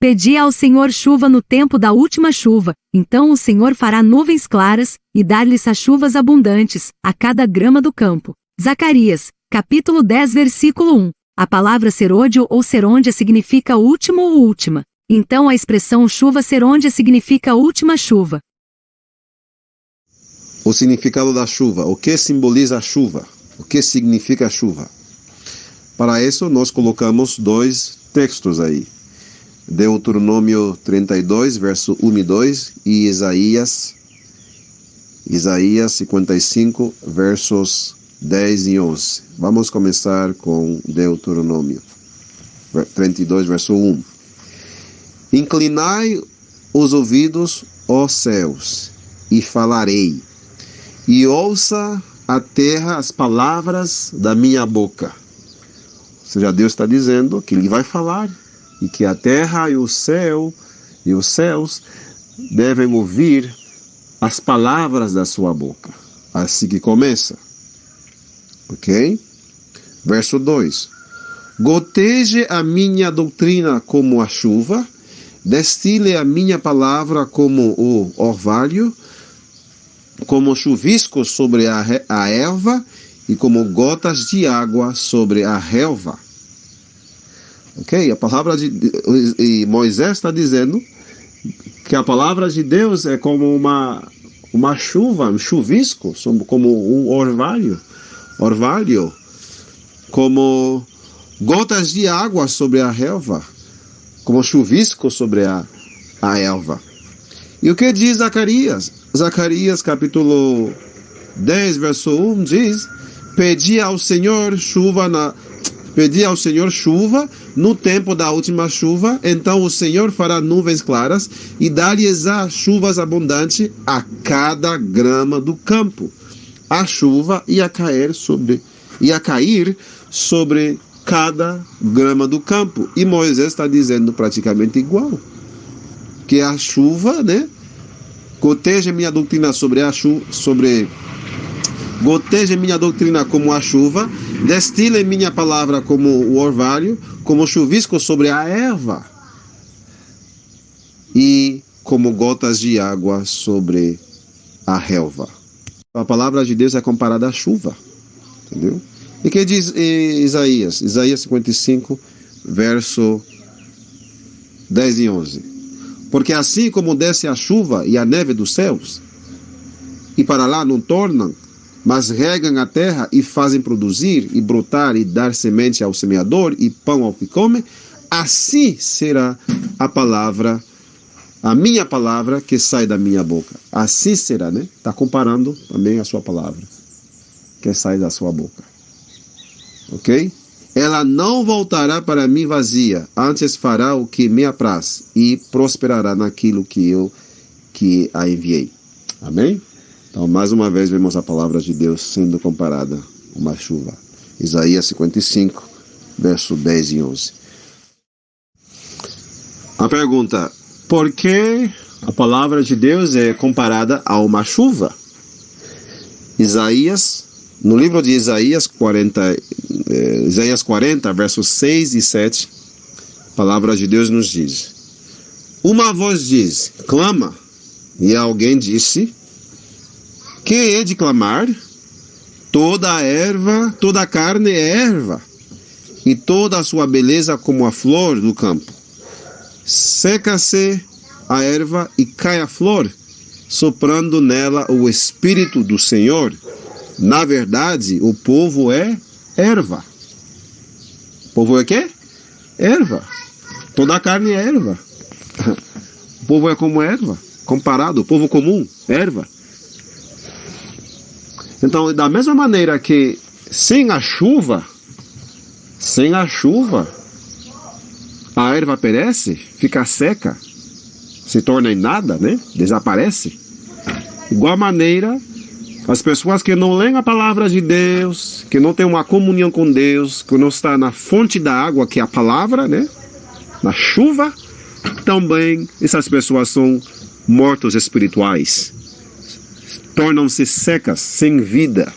Pedi ao Senhor chuva no tempo da última chuva, então o Senhor fará nuvens claras, e dar-lhes as chuvas abundantes, a cada grama do campo. Zacarias, capítulo 10, versículo 1. A palavra serôdio ou serôndia significa último ou última. Então a expressão chuva serôndia significa última chuva. O significado da chuva. O que simboliza a chuva? O que significa a chuva? Para isso, nós colocamos 2 textos aí. Deuteronômio 32, verso 1 e 2, e Isaías 55, versos 10 e 11. Vamos começar com Deuteronômio 32, verso 1. Inclinai os ouvidos, ó céus, e falarei, e ouça a terra as palavras da minha boca. Ou seja, Deus está dizendo que Ele vai falar, e que a terra e o céu e os céus devem ouvir as palavras da sua boca. Assim que começa. Ok? Verso 2. Goteje a minha doutrina como a chuva, destile a minha palavra como o orvalho, como chuvisco sobre a erva e como gotas de água sobre a relva. Ok? A palavra de Moisés está dizendo que a palavra de Deus é como uma chuva, um chuvisco, como um orvalho, como gotas de água sobre a relva, como chuvisco sobre a erva. E o que diz Zacarias? Zacarias capítulo 10, verso 1 diz: Pedi ao Senhor chuva no tempo da última chuva, então o Senhor fará nuvens claras e dar-lhes as chuvas abundantes a cada grama do campo. A chuva ia cair sobre cada grama do campo. E Moisés está dizendo praticamente igual. Que a chuva, né? Goteje minha doutrina goteje minha doutrina como a chuva, destile minha palavra como o orvalho, como chuvisco sobre a erva, e como gotas de água sobre a relva. A palavra de Deus é comparada à chuva. Entendeu? E o que diz Isaías? Isaías 55, verso 10 e 11. Porque assim como desce a chuva e a neve dos céus, e para lá não tornam, mas regam a terra e fazem produzir, e brotar, e dar semente ao semeador, e pão ao que come, assim será a minha palavra que sai da minha boca. Assim será, né? Está comparando também a sua palavra, que sai da sua boca. Ok? Ela não voltará para mim vazia, antes fará o que me apraz, e prosperará naquilo que a enviei. Amém? Então, mais uma vez, vemos a palavra de Deus sendo comparada a uma chuva. Isaías 55, verso 10 e 11. A pergunta: por que a palavra de Deus é comparada a uma chuva? No livro de Isaías 40, versos 6 e 7, a palavra de Deus nos diz: uma voz diz, clama, e alguém disse, que é de clamar? Toda a carne é erva, e toda a sua beleza como a flor do campo. Seca-se a erva e cai a flor, soprando nela o Espírito do Senhor. Na verdade, o povo é erva. O povo é o quê? Erva. Toda a carne é erva. O povo é como erva, comparado, o povo comum, erva. Então, da mesma maneira que sem a chuva, a erva perece, fica seca, se torna em nada, né? Desaparece. Igual maneira, as pessoas que não leem a palavra de Deus, que não têm uma comunhão com Deus, que não está na fonte da água, que é a palavra, né? Na chuva, também essas pessoas são mortos espirituais. Tornam-se secas, sem vida.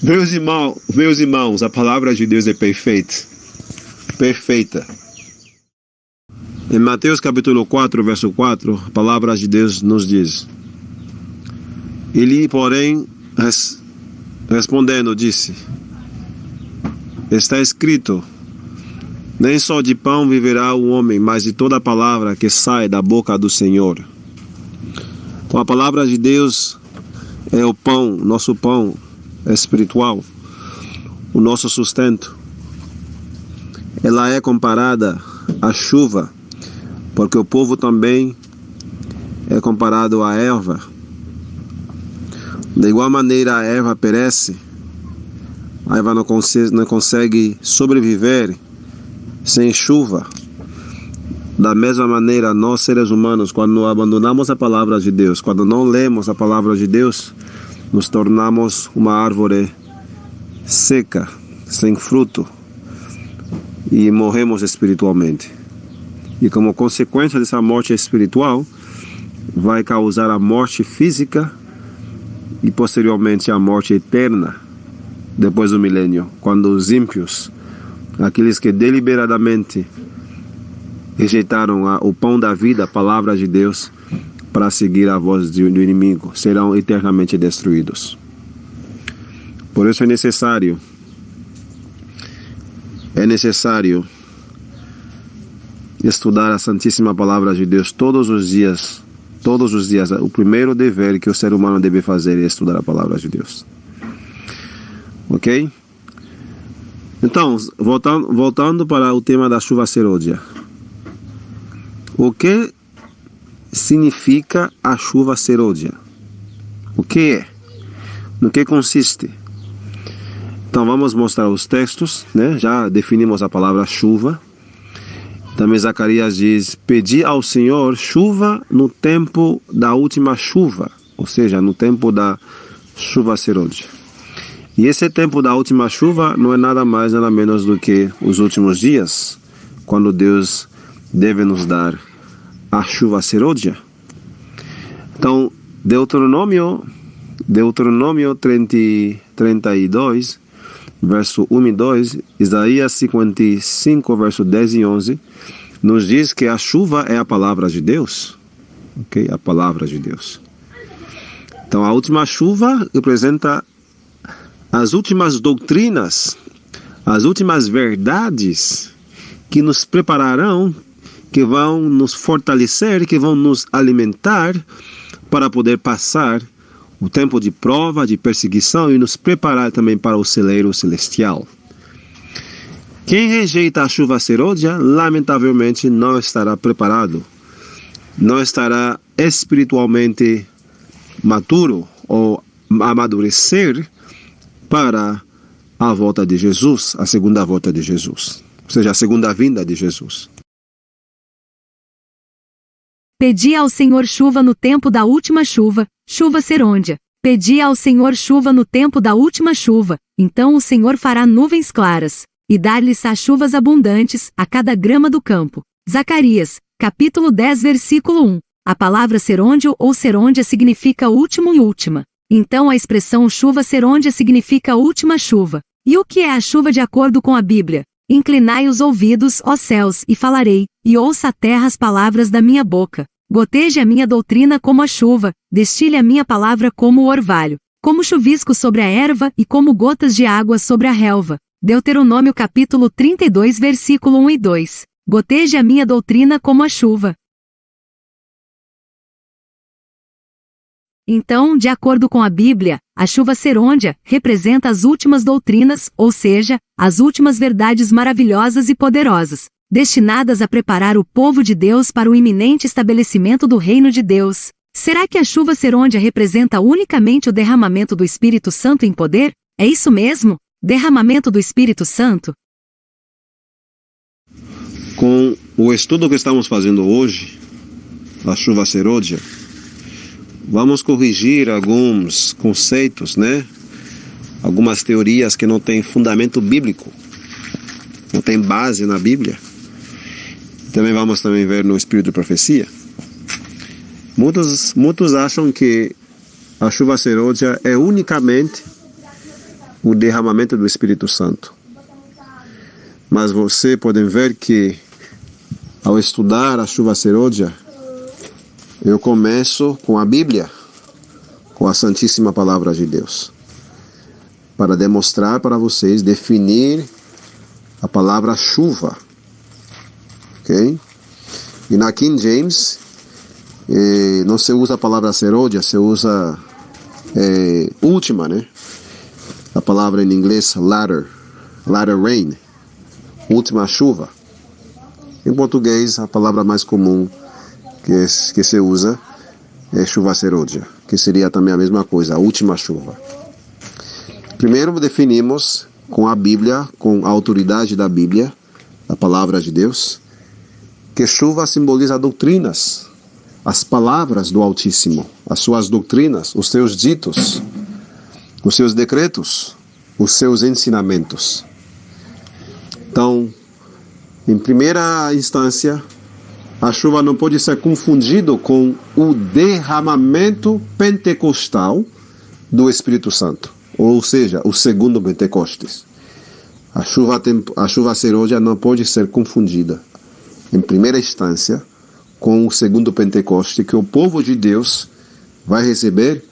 Meus irmãos, a palavra de Deus é perfeita. Em Mateus capítulo 4, verso 4, a palavra de Deus nos diz: Ele, porém, respondendo, disse: Está escrito, nem só de pão viverá o homem, mas de toda a palavra que sai da boca do Senhor. Então a palavra de Deus é o pão, nosso pão espiritual, o nosso sustento. Ela é comparada à chuva, porque o povo também é comparado à erva. De igual maneira a erva perece, a erva não consegue sobreviver sem chuva. Da mesma maneira, nós seres humanos, quando abandonamos a palavra de Deus, quando não lemos a palavra de Deus, nos tornamos uma árvore seca, sem fruto, e morremos espiritualmente. E como consequência dessa morte espiritual, vai causar a morte física e posteriormente a morte eterna, depois do milênio, quando os ímpios, aqueles que deliberadamente rejeitaram o pão da vida, a palavra de Deus, para seguir a voz do inimigo, serão eternamente destruídos. Por isso é necessário estudar a Santíssima Palavra de Deus todos os dias. Todos os dias. O primeiro dever que o ser humano deve fazer é estudar a Palavra de Deus. Ok? Então, voltando para o tema da chuva serôdia. O que significa a chuva serôdia? O que é? No que consiste? Então vamos mostrar os textos, né? Já definimos a palavra chuva. Também Zacarias diz: pedi ao Senhor chuva no tempo da última chuva, ou seja, no tempo da chuva serôdia. E esse tempo da última chuva não é nada mais, nada menos do que os últimos dias, quando Deus deve nos dar a chuva serôdia. Então, Deuteronômio 32, verso 1 e 2, Isaías 55, verso 10 e 11, nos diz que a chuva é a palavra de Deus. Ok? A palavra de Deus. Então, a última chuva representa as últimas doutrinas, as últimas verdades que nos prepararão, que vão nos fortalecer, que vão nos alimentar para poder passar o tempo de prova, de perseguição e nos preparar também para o celeiro celestial. Quem rejeita a chuva serôdia, lamentavelmente não estará preparado, não estará espiritualmente maturo ou amadurecer para a volta de Jesus, a segunda volta de Jesus, ou seja, a segunda vinda de Jesus. Pedi ao Senhor chuva no tempo da última chuva, chuva serôdia. Pedi ao Senhor chuva no tempo da última chuva, então o Senhor fará nuvens claras, e dar-lhes-á chuvas abundantes a cada grama do campo. Zacarias, capítulo 10, versículo 1. A palavra serôndio ou serôndia significa último e última. Então a expressão chuva serôndia significa última chuva. E o que é a chuva de acordo com a Bíblia? Inclinai os ouvidos, ó céus, e falarei, e ouça a terra as palavras da minha boca. Goteje a minha doutrina como a chuva, destile a minha palavra como o orvalho, como chuvisco sobre a erva e como gotas de água sobre a relva. Deuteronômio capítulo 32, versículo 1 e 2. Goteje a minha doutrina como a chuva. Então, de acordo com a Bíblia, a chuva serôndia representa as últimas doutrinas, ou seja, as últimas verdades maravilhosas e poderosas, destinadas a preparar o povo de Deus para o iminente estabelecimento do reino de Deus. Será que a chuva serôndia representa unicamente o derramamento do Espírito Santo em poder? É isso mesmo? Derramamento do Espírito Santo? Com o estudo que estamos fazendo hoje, da chuva serôdia, vamos corrigir alguns conceitos, né? Algumas teorias que não têm fundamento bíblico, não tem base na Bíblia. Também vamos ver no Espírito de Profecia. Muitos acham que a chuva serôdia é unicamente o derramamento do Espírito Santo. Mas você pode ver que ao estudar a chuva serôdia, eu começo com a Bíblia, com a Santíssima Palavra de Deus, para demonstrar para vocês, definir a palavra chuva, ok? E na King James, não se usa a palavra serôdia, se usa última, né? A palavra em inglês latter rain, última chuva. Em português, a palavra mais comum que se usa é chuva serôdia, que seria também a mesma coisa, a última chuva. Primeiro definimos com a Bíblia, com a autoridade da Bíblia, a palavra de Deus, que chuva simboliza doutrinas, as palavras do Altíssimo, as suas doutrinas, os seus ditos, os seus decretos, os seus ensinamentos. Então, em primeira instância, a chuva não pode ser confundido com o derramamento pentecostal do Espírito Santo, ou seja, o segundo Pentecostes. A chuva serôdia não pode ser confundida, em primeira instância, com o segundo Pentecoste que o povo de Deus vai receber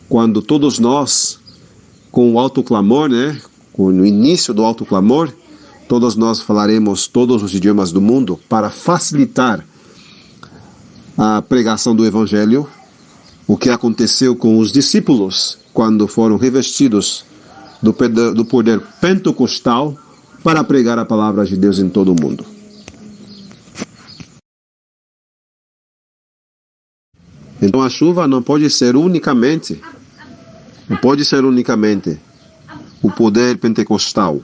quando todos nós, com o alto clamor, né, no início do alto clamor, todos nós falaremos todos os idiomas do mundo para facilitar a pregação do Evangelho, o que aconteceu com os discípulos quando foram revestidos do poder pentecostal para pregar a palavra de Deus em todo o mundo. Então a chuva não pode ser unicamente o poder pentecostal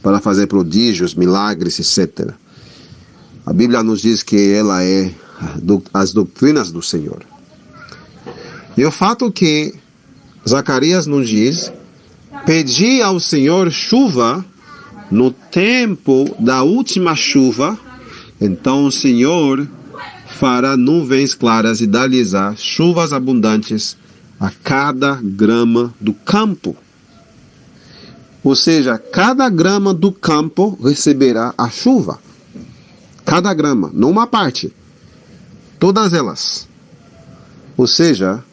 para fazer prodígios, milagres, etc. A Bíblia nos diz que ela é as doutrinas do Senhor. E o fato que Zacarias nos diz: pedi ao Senhor chuva no tempo da última chuva, então o Senhor fará nuvens claras e dar-lhes-á chuvas abundantes a cada grama do campo. Ou seja, cada grama do campo receberá a chuva. Cada grama, não uma parte. Todas elas. Ou seja,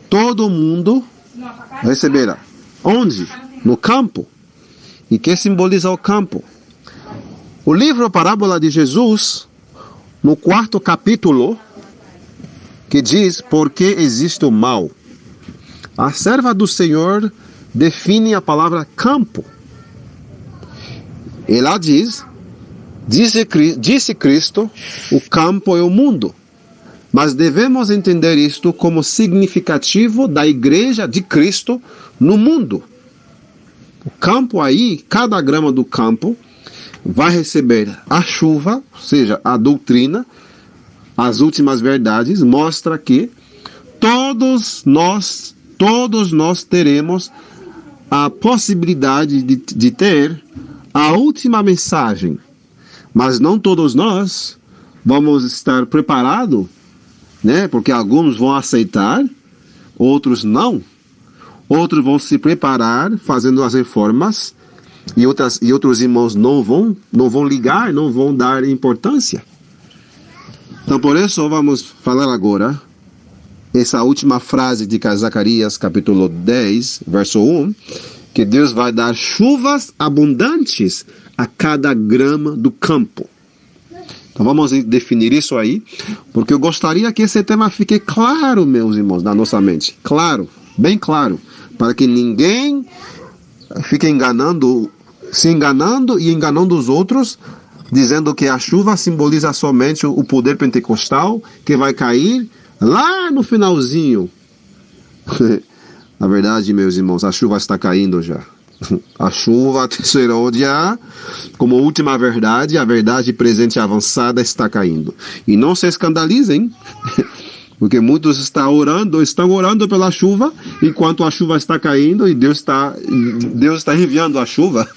todo mundo receberá. Onde? No campo. E que simboliza o campo? O livro Parábola de Jesus, no 4º capítulo, que diz: por que existe o mal? A serva do Senhor define a palavra campo. Ela disse Cristo, o campo é o mundo. Mas devemos entender isto como significativo da igreja de Cristo no mundo. O campo aí, cada grama do campo, vai receber a chuva, ou seja, a doutrina, as últimas verdades, mostra que todos nós teremos a possibilidade de ter a última mensagem. Mas não todos nós vamos estar preparados, né? Porque alguns vão aceitar, outros não. Outros vão se preparar fazendo as reformas e outros irmãos não vão ligar, não vão dar importância. Então, por isso, vamos falar agora essa última frase de Zacarias, capítulo 10, verso 1, que Deus vai dar chuvas abundantes a cada grama do campo. Então, vamos definir isso aí, porque eu gostaria que esse tema fique claro, meus irmãos, na nossa mente. Claro, bem claro, para que ninguém fique se enganando e enganando os outros, dizendo que a chuva simboliza somente o poder pentecostal que vai cair lá no finalzinho. Na verdade, meus irmãos, a chuva está caindo já. A chuva serôdia, como última verdade, a verdade presente e avançada está caindo. E não se escandalizem, porque muitos estão orando pela chuva, enquanto a chuva está caindo e Deus está enviando a chuva.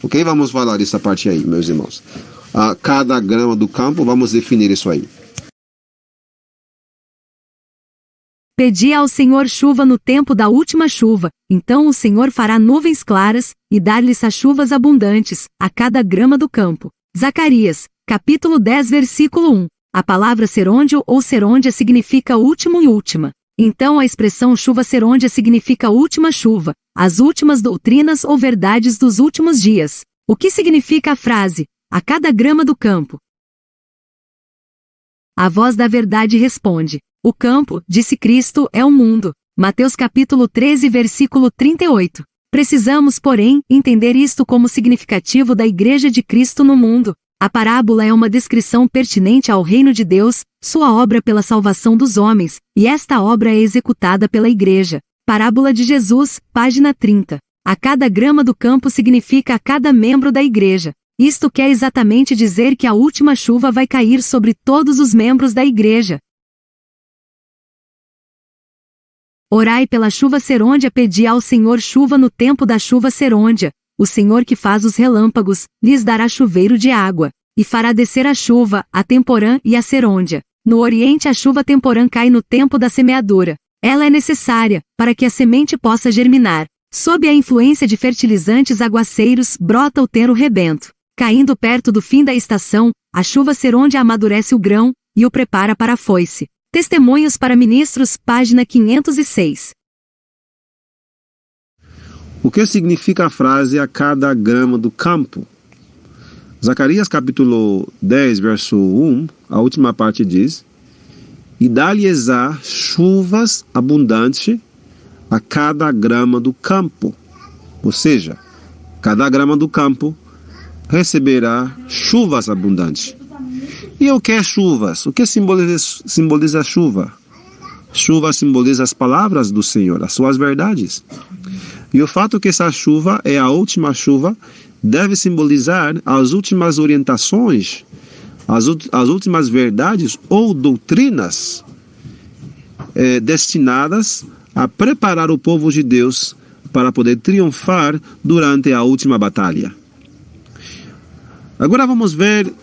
Ok? Vamos falar essa parte aí, meus irmãos. A cada grama do campo, vamos definir isso aí. Pedi ao Senhor chuva no tempo da última chuva, então o Senhor fará nuvens claras, e dar-lhes as chuvas abundantes, a cada grama do campo. Zacarias, capítulo 10, versículo 1. A palavra serôndio ou serôndia significa último e última. Então a expressão chuva serôndia significa última chuva, as últimas doutrinas ou verdades dos últimos dias. O que significa a frase, a cada grama do campo? A voz da verdade responde, o campo, disse Cristo, é o mundo. Mateus capítulo 13, versículo 38. Precisamos, porém, entender isto como significativo da Igreja de Cristo no mundo. A parábola é uma descrição pertinente ao reino de Deus, sua obra pela salvação dos homens, e esta obra é executada pela Igreja. Parábola de Jesus, página 30. A cada grama do campo significa a cada membro da Igreja. Isto quer exatamente dizer que a última chuva vai cair sobre todos os membros da Igreja. Orai pela chuva serôndia, pedi ao Senhor chuva no tempo da chuva serôndia. O Senhor que faz os relâmpagos, lhes dará chuveiro de água, e fará descer a chuva, a temporã e a serôndia. No Oriente a chuva temporã cai no tempo da semeadura. Ela é necessária, para que a semente possa germinar. Sob a influência de fertilizantes aguaceiros, brota o tenro rebento. Caindo perto do fim da estação, a chuva serôndia amadurece o grão, e o prepara para a foice. Testemunhos para Ministros, página 506. O que significa a frase a cada grama do campo? Zacarias capítulo 10, verso 1, a última parte diz: E dá-lhes-á chuvas abundantes a cada grama do campo. Ou seja, cada grama do campo receberá chuvas abundantes. E o que é chuvas? O que simboliza a chuva? Chuva simboliza as palavras do Senhor, as suas verdades. E o fato que essa chuva é a última chuva deve simbolizar as últimas orientações, as últimas verdades ou doutrinas destinadas a preparar o povo de Deus para poder triunfar durante a última batalha. Agora vamos ver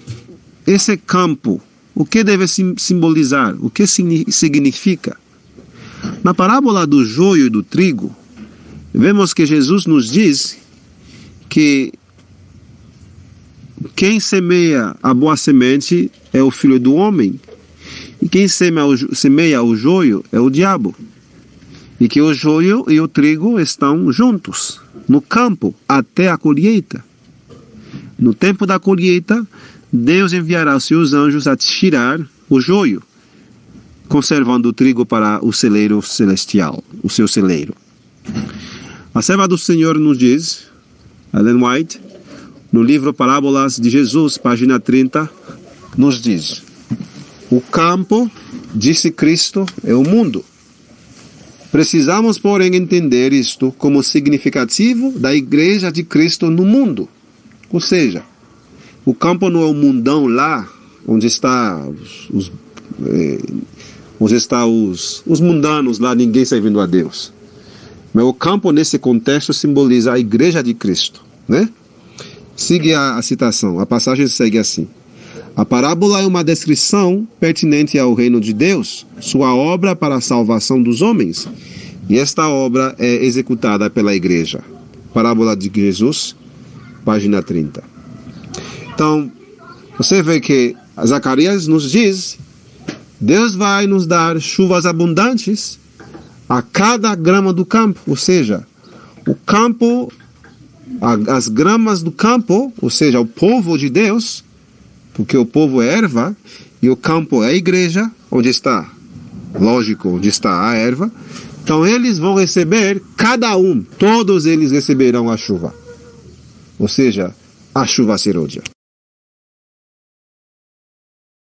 esse campo. O que deve simbolizar? O que significa? Na parábola do joio e do trigo, vemos que Jesus nos diz que quem semeia a boa semente é o Filho do Homem, e quem semeia o joio é o diabo, e que o joio e o trigo estão juntos no campo até a colheita. No tempo da colheita, Deus enviará os seus anjos a tirar o joio, conservando o trigo para o celeiro celestial, o seu celeiro. A serva do Senhor nos diz, Ellen White, no livro Parábolas de Jesus, página 30, nos diz: o campo, disse Cristo, é o mundo. Precisamos, porém, entender isto como significativo da Igreja de Cristo no mundo. Ou seja, o campo não é o mundão lá, onde está os mundanos lá, ninguém servindo a Deus. Mas o campo, nesse contexto, simboliza a Igreja de Cristo, né? Siga a citação, a passagem segue assim: a parábola é uma descrição pertinente ao reino de Deus, sua obra para a salvação dos homens, e esta obra é executada pela Igreja. Parábola de Jesus, página 30. Então, você vê que Zacarias nos diz: Deus vai nos dar chuvas abundantes a cada grama do campo, ou seja, o campo, as gramas do campo, ou seja, o povo de Deus, porque o povo é erva e o campo é a igreja, onde está, lógico, onde está a erva. Então eles vão receber, todos eles receberão a chuva, ou seja, a chuva serôdia.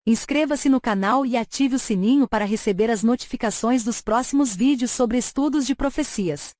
Inscreva-se no canal e ative o sininho para receber as notificações dos próximos vídeos sobre estudos de profecias.